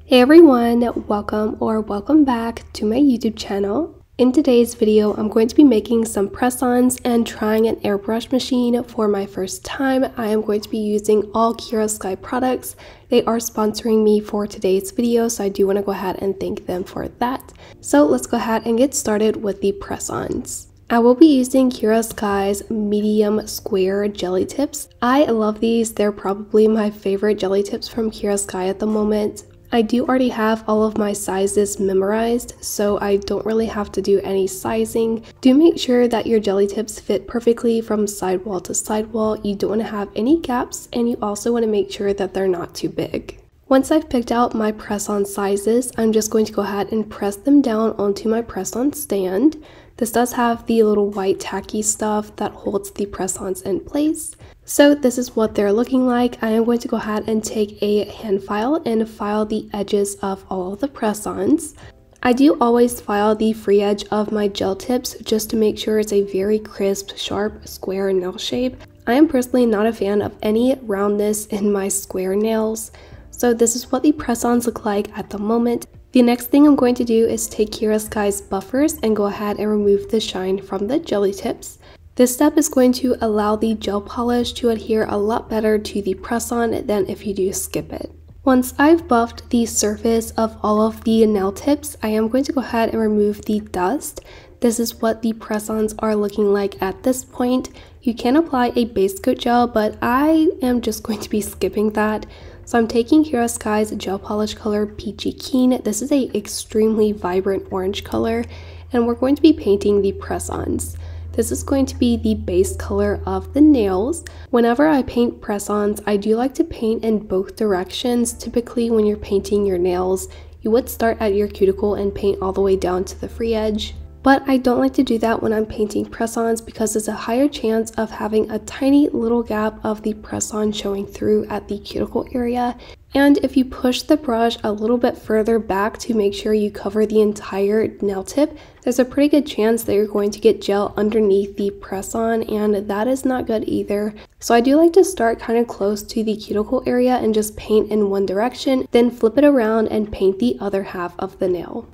Hey everyone, welcome back to my YouTube channel. In today's video, I'm going to be making some press-ons and trying an airbrush machine for my first time. I am going to be using all Kiara Sky products. They are sponsoring me for today's video, so I do want to go ahead and thank them for that. So let's go ahead and get started with the press-ons. I will be using Kiara Sky's medium square jelly tips. I love these. They're probably my favorite jelly tips from Kiara Sky at the moment. I do already have all of my sizes memorized, so I don't really have to do any sizing. Do make sure that your jelly tips fit perfectly from sidewall to sidewall. You don't want to have any gaps, and you also want to make sure that they're not too big. Once I've picked out my press-on sizes, I'm just going to go ahead and press them down onto my press-on stand. This does have the little white tacky stuff that holds the press-ons in place. So this is what they're looking like. I am going to go ahead and take a hand file and file the edges of all of the press-ons. I do always file the free edge of my gel tips just to make sure it's a very crisp, sharp, square nail shape. I am personally not a fan of any roundness in my square nails. So this is what the press-ons look like at the moment. The next thing I'm going to do is take Kiara Sky's buffers and go ahead and remove the shine from the jelly tips. This step is going to allow the gel polish to adhere a lot better to the press-on than if you do skip it. Once I've buffed the surface of all of the nail tips, I am going to go ahead and remove the dust. This is what the press-ons are looking like at this point. You can apply a base coat gel, but I am just going to be skipping that. So I'm taking Kiara Sky's gel polish color Peachy Keen. This is a extremely vibrant orange color, and we're going to be painting the press-ons. This is going to be the base color of the nails. Whenever I paint press-ons, I do like to paint in both directions. Typically, when you're painting your nails, you would start at your cuticle and paint all the way down to the free edge. But I don't like to do that when I'm painting press-ons because there's a higher chance of having a tiny little gap of the press-on showing through at the cuticle area. And if you push the brush a little bit further back to make sure you cover the entire nail tip, there's a pretty good chance that you're going to get gel underneath the press-on, and that is not good either. So I do like to start kind of close to the cuticle area and just paint in one direction, then flip it around and paint the other half of the nail.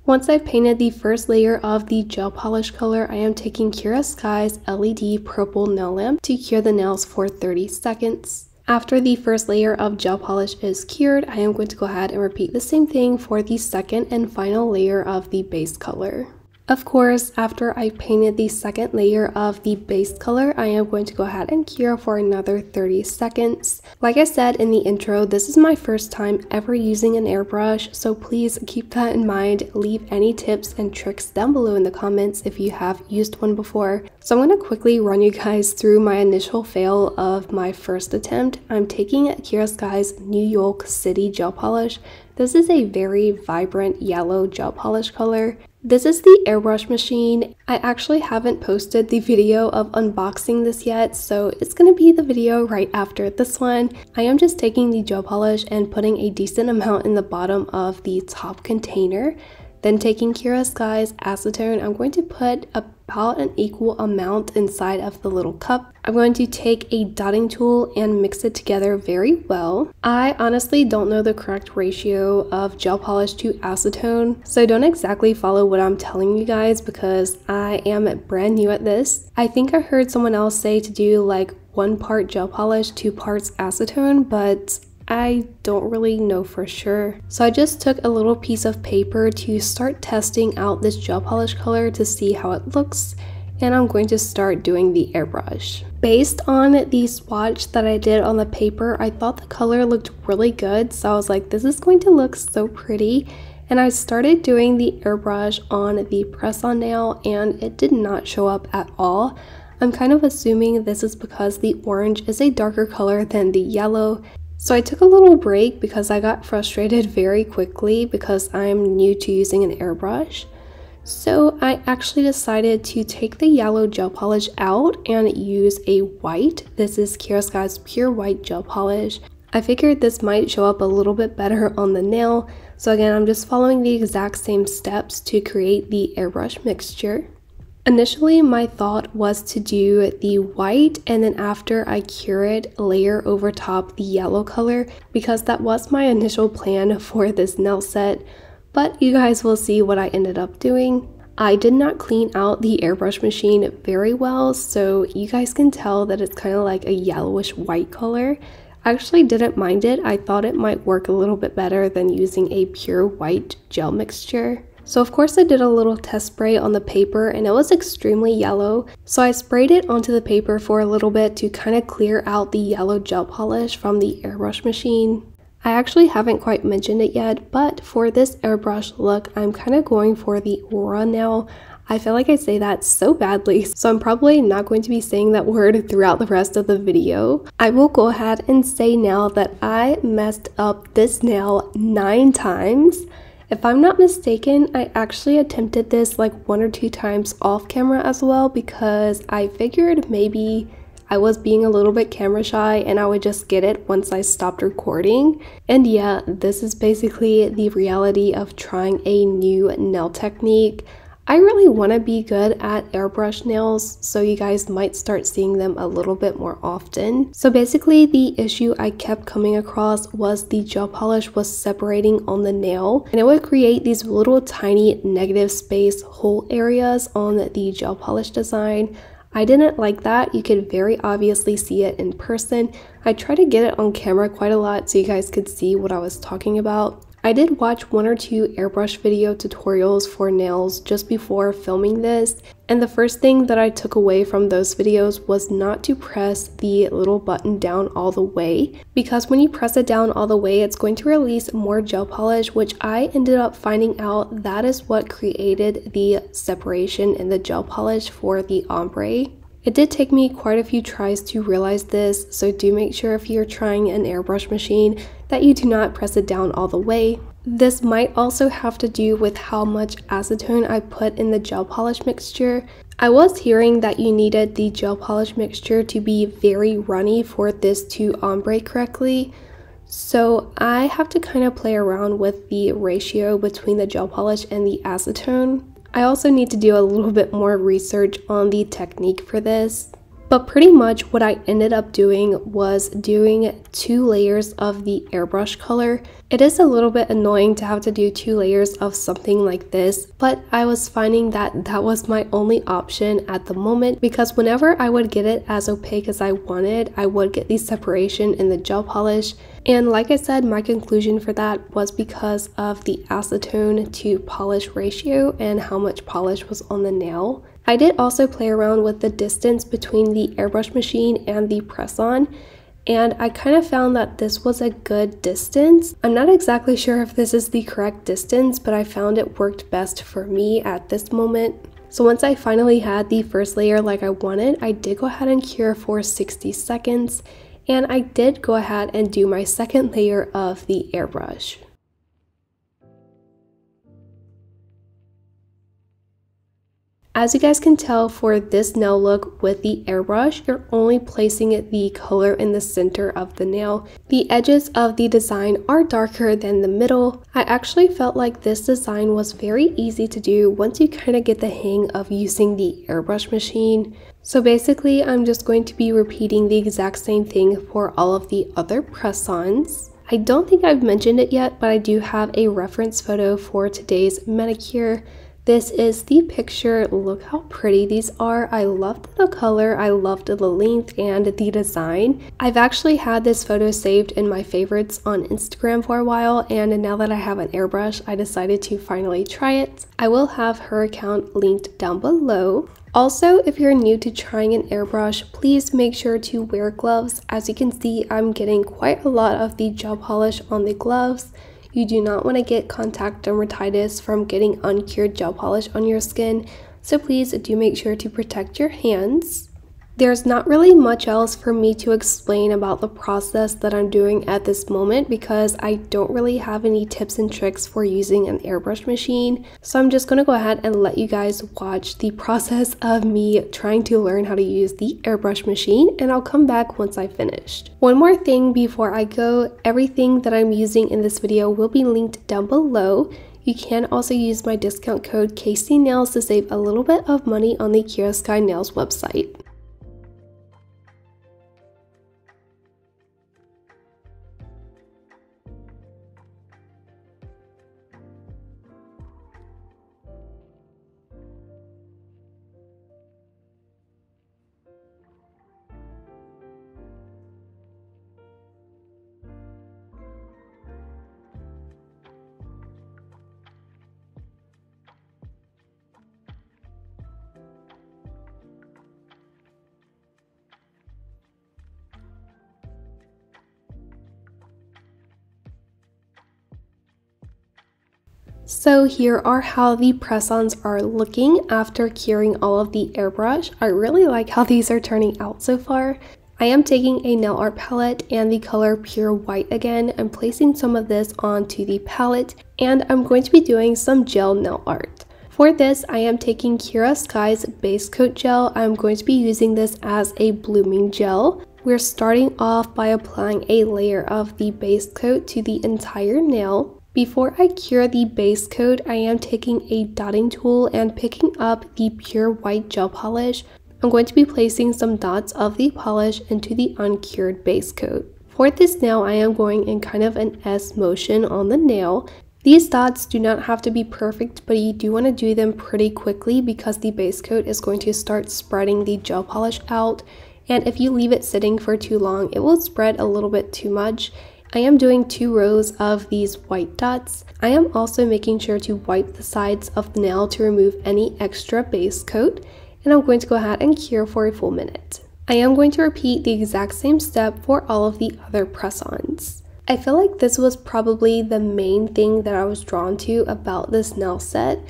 Once I've painted the first layer of the gel polish color, I am taking Kiara Sky's LED purple nail lamp to cure the nails for 30 seconds. After the first layer of gel polish is cured, I am going to go ahead and repeat the same thing for the second and final layer of the base color. Of course, after I painted the second layer of the base color, I am going to go ahead and cure for another 30 seconds. Like I said in the intro, this is my first time ever using an airbrush, so please keep that in mind. Leave any tips and tricks down below in the comments if you have used one before. So I'm going to quickly run you guys through my initial fail of my first attempt. I'm taking Kiara Sky's New York City gel polish. This is a very vibrant yellow gel polish color. This is the airbrush machine. I actually haven't posted the video of unboxing this yet, so it's going to be the video right after this one. I am just taking the gel polish and putting a decent amount in the bottom of the top container. Then taking Kiara Sky's acetone, I'm going to put about an equal amount inside of the little cup. I'm going to take a dotting tool and mix it together very well. I honestly don't know the correct ratio of gel polish to acetone, so don't exactly follow what I'm telling you guys because I am brand new at this. I think I heard someone else say to do like 1 part gel polish, 2 parts acetone, but I don't really know for sure. So I just took a little piece of paper to start testing out this gel polish color to see how it looks, and I'm going to start doing the airbrush. Based on the swatch that I did on the paper, I thought the color looked really good, so I was like, this is going to look so pretty. And I started doing the airbrush on the press-on nail, and it did not show up at all. I'm kind of assuming this is because the orange is a darker color than the yellow. So I took a little break because I got frustrated very quickly because I'm new to using an airbrush. So I actually decided to take the yellow gel polish out and use a white. This is Kiara Sky's Pure White Gel Polish. I figured this might show up a little bit better on the nail. So again, I'm just following the exact same steps to create the airbrush mixture. Initially, my thought was to do the white and then after I cure it, layer over top the yellow color because that was my initial plan for this nail set. But you guys will see what I ended up doing. I did not clean out the airbrush machine very well, so you guys can tell that it's kind of like a yellowish white color. I actually didn't mind it. I thought it might work a little bit better than using a pure white gel mixture. So of course I did a little test spray on the paper and it was extremely yellow. So I sprayed it onto the paper for a little bit to kind of clear out the yellow gel polish from the airbrush machine. I actually haven't quite mentioned it yet, but for this airbrush look, I'm kind of going for the aura nail. I feel like I say that so badly, so I'm probably not going to be saying that word throughout the rest of the video. I will go ahead and say now that I messed up this nail 9 times. If I'm not mistaken, I actually attempted this like 1 or 2 times off camera as well because I figured maybe I was being a little bit camera shy and I would just get it once I stopped recording. And yeah, this is basically the reality of trying a new nail technique. I really want to be good at airbrush nails, so you guys might start seeing them a little bit more often. So basically the issue I kept coming across was the gel polish was separating on the nail and it would create these little tiny negative space hole areas on the gel polish design. I didn't like that. You could very obviously see it in person. I tried to get it on camera quite a lot so you guys could see what I was talking about. I did watch 1 or 2 airbrush video tutorials for nails just before filming this, and the first thing that I took away from those videos was not to press the little button down all the way, because when you press it down all the way, it's going to release more gel polish, which I ended up finding out that is what created the separation in the gel polish for the ombre. It did take me quite a few tries to realize this, so do make sure if you're trying an airbrush machine that you do not press it down all the way. This might also have to do with how much acetone I put in the gel polish mixture. I was hearing that you needed the gel polish mixture to be very runny for this to ombre correctly. So I have to kind of play around with the ratio between the gel polish and the acetone. I also need to do a little bit more research on the technique for this. But pretty much what I ended up doing was doing 2 layers of the airbrush color. It is a little bit annoying to have to do 2 layers of something like this, but I was finding that that was my only option at the moment because whenever I would get it as opaque as I wanted, I would get the separation in the gel polish. And like I said, my conclusion for that was because of the acetone to polish ratio and how much polish was on the nail. I did also play around with the distance between the airbrush machine and the press-on, and I kind of found that this was a good distance. I'm not exactly sure if this is the correct distance, but I found it worked best for me at this moment. So once I finally had the first layer like I wanted, I did go ahead and cure for 60 seconds, and I did go ahead and do my second layer of the airbrush. As you guys can tell, for this nail look with the airbrush, you're only placing the color in the center of the nail. The edges of the design are darker than the middle. I actually felt like this design was very easy to do once you kind of get the hang of using the airbrush machine. So basically, I'm just going to be repeating the exact same thing for all of the other press-ons. I don't think I've mentioned it yet, but I do have a reference photo for today's manicure. This is the picture. Look how pretty these are. I loved the color, I loved the length and the design. I've actually had this photo saved in my favorites on Instagram for a while, and now that I have an airbrush, I decided to finally try it. I will have her account linked down below. Also, if you're new to trying an airbrush, please make sure to wear gloves. As you can see, I'm getting quite a lot of the gel polish on the gloves. You do not want to get contact dermatitis from getting uncured gel polish on your skin, so please do make sure to protect your hands. There's not really much else for me to explain about the process that I'm doing at this moment because I don't really have any tips and tricks for using an airbrush machine. So I'm just going to go ahead and let you guys watch the process of me trying to learn how to use the airbrush machine, and I'll come back once I've finished. One more thing before I go, everything that I'm using in this video will be linked down below. You can also use my discount code KCNAILS to save a little bit of money on the Kiara Sky Nails website. So here are how the press-ons are looking after curing all of the airbrush. I really like how these are turning out so far. I am taking a nail art palette and the color Pure White again. I'm placing some of this onto the palette, and I'm going to be doing some gel nail art. For this, I am taking Kiara Sky's base coat gel. I'm going to be using this as a blooming gel. We're starting off by applying a layer of the base coat to the entire nail. Before I cure the base coat, I am taking a dotting tool and picking up the Pure White gel polish. I'm going to be placing some dots of the polish into the uncured base coat. For this nail, I am going in kind of an S motion on the nail. These dots do not have to be perfect, but you do want to do them pretty quickly because the base coat is going to start spreading the gel polish out. And if you leave it sitting for too long, it will spread a little bit too much. I am doing 2 rows of these white dots. I am also making sure to wipe the sides of the nail to remove any extra base coat, and I'm going to go ahead and cure for a full minute. I am going to repeat the exact same step for all of the other press-ons. I feel like this was probably the main thing that I was drawn to about this nail set.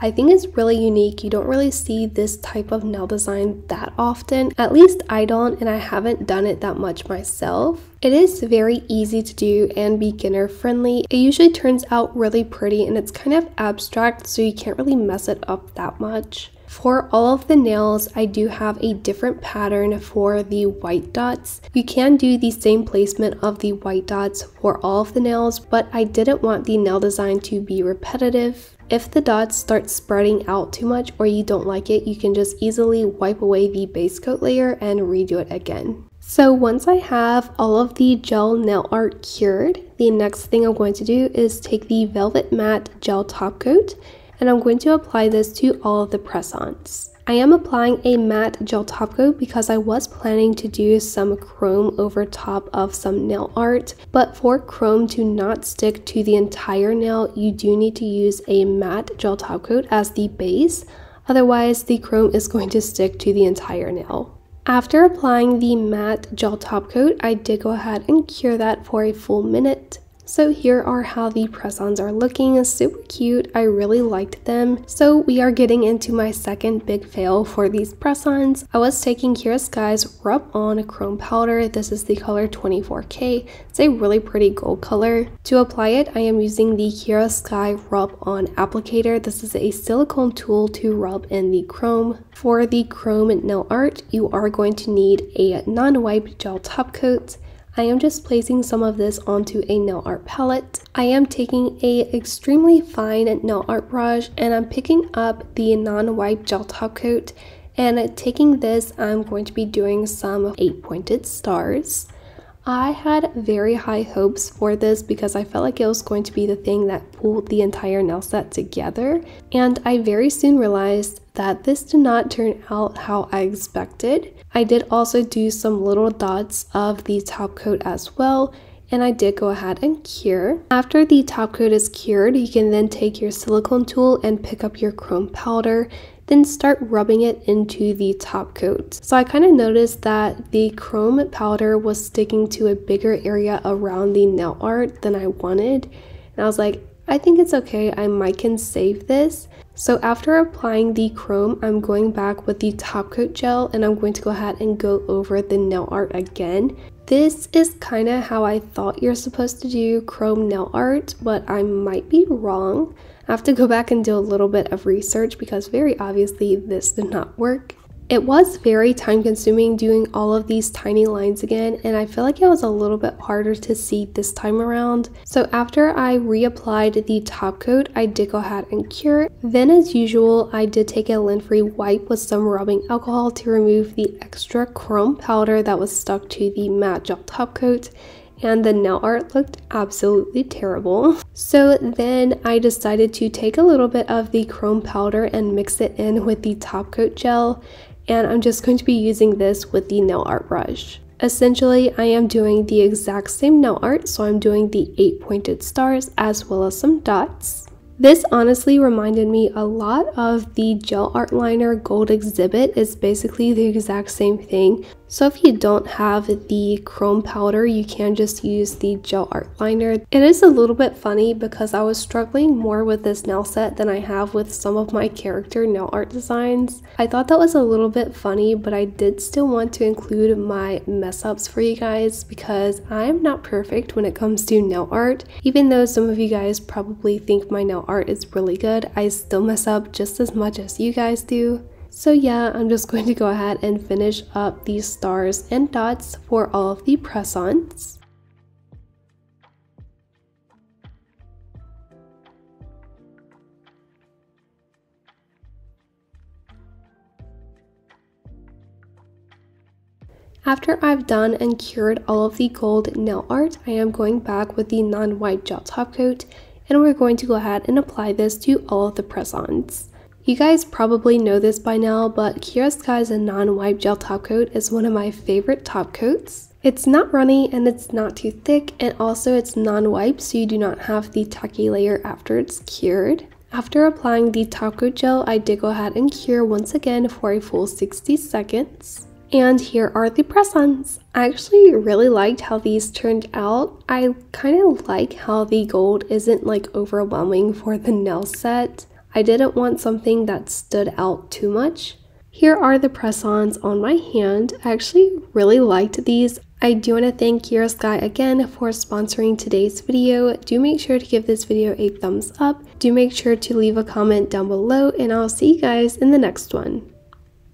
I think it's really unique. You don't really see this type of nail design that often. At least I don't, and I haven't done it that much myself. It is very easy to do and beginner friendly. It usually turns out really pretty, and it's kind of abstract, so you can't really mess it up that much. For all of the nails, I do have a different pattern for the white dots. You can do the same placement of the white dots for all of the nails, but I didn't want the nail design to be repetitive. If the dots start spreading out too much or you don't like it, you can just easily wipe away the base coat layer and redo it again. So once I have all of the gel nail art cured, the next thing I'm going to do is take the Velvet Matte Gel Top Coat, and I'm going to apply this to all of the press-ons. I am applying a matte gel top coat because I was planning to do some chrome over top of some nail art, but for chrome to not stick to the entire nail, you do need to use a matte gel top coat as the base, otherwise the chrome is going to stick to the entire nail. After applying the matte gel top coat, I did go ahead and cure that for a full minute. So here are how the press-ons are looking. Super cute. I really liked them. So we are getting into my second big fail for these press-ons. I was taking Kiara Sky's Rub On Chrome Powder. This is the color 24K. It's a really pretty gold color. To apply it, I am using the Kiara Sky Rub On Applicator. This is a silicone tool to rub in the chrome. For the chrome nail art, you are going to need a non-wipe gel top coat. I am just placing some of this onto a nail art palette. I am taking a extremely fine nail art brush and I'm picking up the non-wipe gel top coat, and taking this, I'm going to be doing some 8-pointed stars. I had very high hopes for this because I felt like it was going to be the thing that pulled the entire nail set together, and I very soon realized that this did not turn out how I expected. I did also do some little dots of the top coat as well, and I did go ahead and cure. After the top coat is cured, you can then take your silicone tool and pick up your chrome powder, then start rubbing it into the top coat. So I kind of noticed that the chrome powder was sticking to a bigger area around the nail art than I wanted, and I was like, I think it's okay, I might can save this. So after applying the chrome, I'm going back with the top coat gel and I'm going to go ahead and go over the nail art again. This is kind of how I thought you're supposed to do chrome nail art, but I might be wrong. I have to go back and do a little bit of research because very obviously this did not work. It was very time consuming doing all of these tiny lines again, and I feel like it was a little bit harder to see this time around. So after I reapplied the top coat, I did go ahead and cure. Then as usual, I did take a lint-free wipe with some rubbing alcohol to remove the extra chrome powder that was stuck to the matte gel top coat. And the nail art looked absolutely terrible. So then I decided to take a little bit of the chrome powder and mix it in with the top coat gel. And I'm just going to be using this with the nail art brush. Essentially, I am doing the exact same nail art, so I'm doing the 8 pointed stars as well as some dots. This honestly reminded me a lot of the gel art liner Gold Exhibit. It's basically the exact same thing. So if you don't have the chrome powder, you can just use the gel art liner. It is a little bit funny because I was struggling more with this nail set than I have with some of my character nail art designs. I thought that was a little bit funny, but I did still want to include my mess ups for you guys because I am not perfect when it comes to nail art. Even though some of you guys probably think my nail art is really good, I still mess up just as much as you guys do. So yeah, I'm just going to go ahead and finish up these stars and dots for all of the press-ons. After I've done and cured all of the gold nail art, I am going back with the non-white gel top coat and we're going to go ahead and apply this to all of the press-ons. You guys probably know this by now, but Kiara Sky's non-wipe gel top coat is one of my favorite top coats. It's not runny and it's not too thick, and also it's non-wipe, so you do not have the tacky layer after it's cured. After applying the top coat gel, I did go ahead and cure once again for a full 60 seconds. And here are the press-ons. I actually really liked how these turned out. I kind of like how the gold isn't like overwhelming for the nail set. I didn't want something that stood out too much. Here are the press-ons on my hand. I actually really liked these. I do want to thank Kiara Sky again for sponsoring today's video. Do make sure to give this video a thumbs up. Do make sure to leave a comment down below, and I'll see you guys in the next one.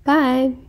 Bye!